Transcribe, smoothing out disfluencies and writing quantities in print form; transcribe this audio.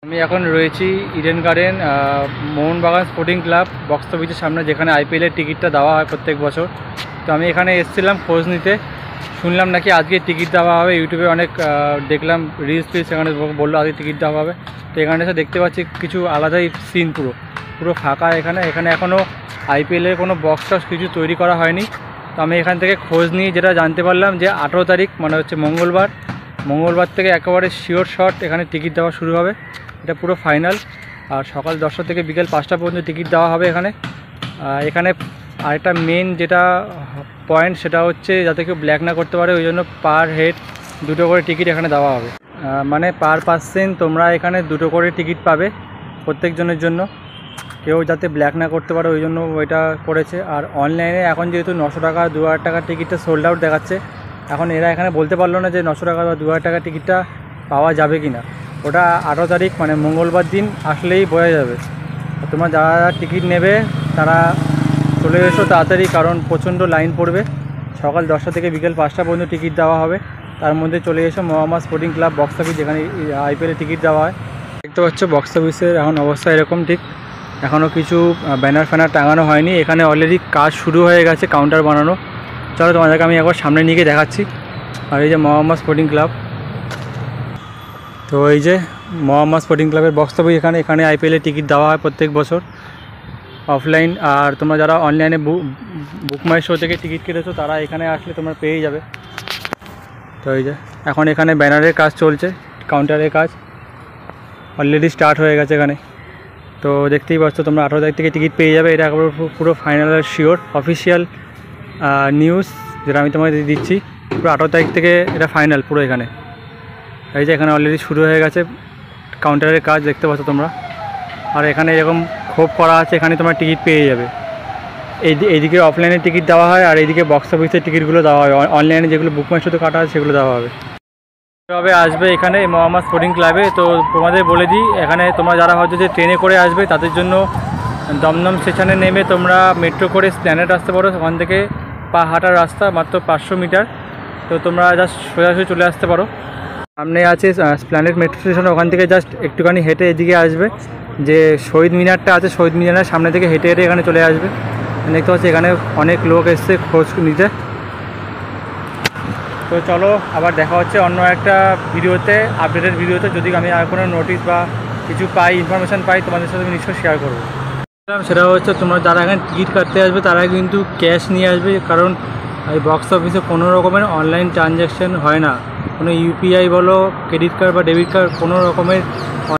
আমি এখন রয়েছি Eden garden Mohun Bagan sporting club box অফিসের সামনে, যেখানে আইপিএলের টিকিটটা দেওয়া হয় প্রত্যেক বছর। তো আমি এখানে এসেছিলাম খোঁজ নিতে, শুনলাম নাকি আজকে টিকিট দেওয়া হবে। ইউটিউবে অনেক দেখলাম রিলস ফিলস, সেখানে বললো আজকে টিকিট দেওয়া হবে। তো এখানে এসে দেখতে পাচ্ছি কিছু আলাদাই সিন, পুরো ফাঁকা। এখানে এখনও আইপিএলের কোনো বক্স টক্স কিছু তৈরি করা হয়নি। তো আমি এখান থেকে খোঁজ নিয়ে যেটা জানতে পারলাম যে 18 তারিখ মানে হচ্ছে মঙ্গলবার থেকে একেবারে শিওর শট এখানে টিকিট দেওয়া শুরু হবে। এটা পুরো ফাইনাল। আর সকাল 10টা থেকে বিকেল 5টা পর্যন্ত টিকিট দেওয়া হবে এখানে আরেকটা মেন যেটা পয়েন্ট, সেটা হচ্ছে যাতে কেউ ব্ল্যাক না করতে পারে, ওই জন্য পার হেড 2টো করে টিকিট এখানে দেওয়া হবে। মানে পার পার্সেন তোমরা এখানে 2টো করে টিকিট পাবে প্রত্যেকজনের জন্য, কেউ যাতে ব্ল্যাক না করতে পারে ওই জন্য ওইটা করেছে। আর অনলাইনে এখন যেহেতু 900 টাকা 2000 টাকার টিকিটটা সোল্ড আউট দেখাচ্ছে, এখন এরা এখানে বলতে পারলো না যে 900 টাকা বা 2000 টাকার টিকিটটা পাওয়া যাবে কি না। ওটা 18 তারিখ মানে মঙ্গলবার দিন আসলেই বোঝা যাবে। তোমরা যারা টিকিট নেবে তারা চলে এসো তাড়াতাড়ি, কারণ প্রচণ্ড লাইন পড়বে। সকাল 10টা থেকে বিকেল 5টা পর্যন্ত টিকিট দেওয়া হবে। তার মধ্যে চলে এসো Mohammad sporting club box office, যেখানে আইপিএলের টিকিট দেওয়া হয়। দেখতে পাচ্ছ বক্স অফিসের এখন অবস্থা এরকম, ঠিক এখনও কিছু ব্যানার ফ্যানার টাঙানো হয়নি। এখানে অলরেডি কাজ শুরু হয়ে গেছে কাউন্টার বানানো। চলো তোমাদেরকে আমি একবার সামনে নিয়ে গিয়ে দেখাচ্ছি। আর এই যে মোহাম্মদ স্পোর্টিং ক্লাব, তো এই যে মোহাম্মদ স্পোর্টিং ক্লাবের বক্স অফিস। এখানে আইপিএলের টিকিট দেওয়া হয় প্রত্যেক বছর অফলাইন। আর তোমরা যারা অনলাইনে বুক মাই শো থেকে টিকিট কেটেছো তারা এখানে আসলে তোমরা পেয়ে যাবে। তো এই যে এখন এখানে ব্যানারের কাজ চলছে, কাউন্টারের কাজ অলরেডি স্টার্ট হয়ে গেছে এখানে। তো দেখতেই পাচ্ছ তোমরা 18 তারিখ থেকে টিকিট পেয়ে যাবে। এটা একেবারে পুরো ফাইনাল আর শিওর অফিসিয়াল নিউজ যেটা আমি তোমাদের দিচ্ছি। পুরো 18 তারিখ থেকে এটা ফাইনাল পুরো এখানে। এই যে এখানে অলরেডি শুরু হয়ে গেছে কাউন্টারের কাজ, দেখতে পাচ্ছ তোমরা। আর এখানে এরকম খোপ করা আছে, এখানে তোমরা টিকিট পেয়ে যাবে। এইদিকে অফলাইনে টিকিট দেওয়া হয় আর এইদিকে বক্স অফিসের টিকিটগুলো দেওয়া হয়। অনলাইনে যেগুলো বুক মাই শোতে কাটা আছে সেগুলো দেওয়া হবে। কীভাবে আসবে এখানে মোহাম্মদ স্পোর্টিং ক্লাবে, তো তোমাদের বলে দিই। এখানে তোমরা যারা হয়তো যে ট্রেনে করে আসবে তাদের জন্য দমদম স্টেশনে নেমে তোমরা মেট্রো করে স্প্ল্যানেড আসতে পারো। ওখান থেকে পা হাঁটার রাস্তা মাত্র 500 মিটার। তো তোমরা জাস্ট সোজাসুজি চলে আসতে পারো। সামনে আছে স্প্ল্যানেড মেট্রো স্টেশন, ওখান থেকে জাস্ট একটুখানি হেঁটে এদিকে আসবে। যে শহীদ মিনারটা আছে, শহীদ মিনারের সামনে থেকে হেঁটে হেঁটে এখানে চলে আসবে। দেখতে পাচ্ছি এখানে অনেক লোক এসছে খোঁজ নিতে। তো চলো আবার দেখা হচ্ছে অন্য একটা ভিডিওতে, আপডেটেড ভিডিওতে। যদি আমি আর কোনো নোটিশ বা কিছু পাই, ইনফরমেশান পাই, তোমাদের সাথে আমি নিশ্চয়ই শেয়ার করবো। সেটা হচ্ছে তোমরা যারা এখানে টিকিট কাটতে আসবে তারা কিন্তু ক্যাশ নিয়ে আসবে, কারণ এই বক্স অফিসে কোনো রকমের অনলাইন ট্রানজ্যাকশান হয় না। কোনো ইউপিআই বলো, ক্রেডিট কার্ড বা ডেবিট কার্ড, কোনো রকমের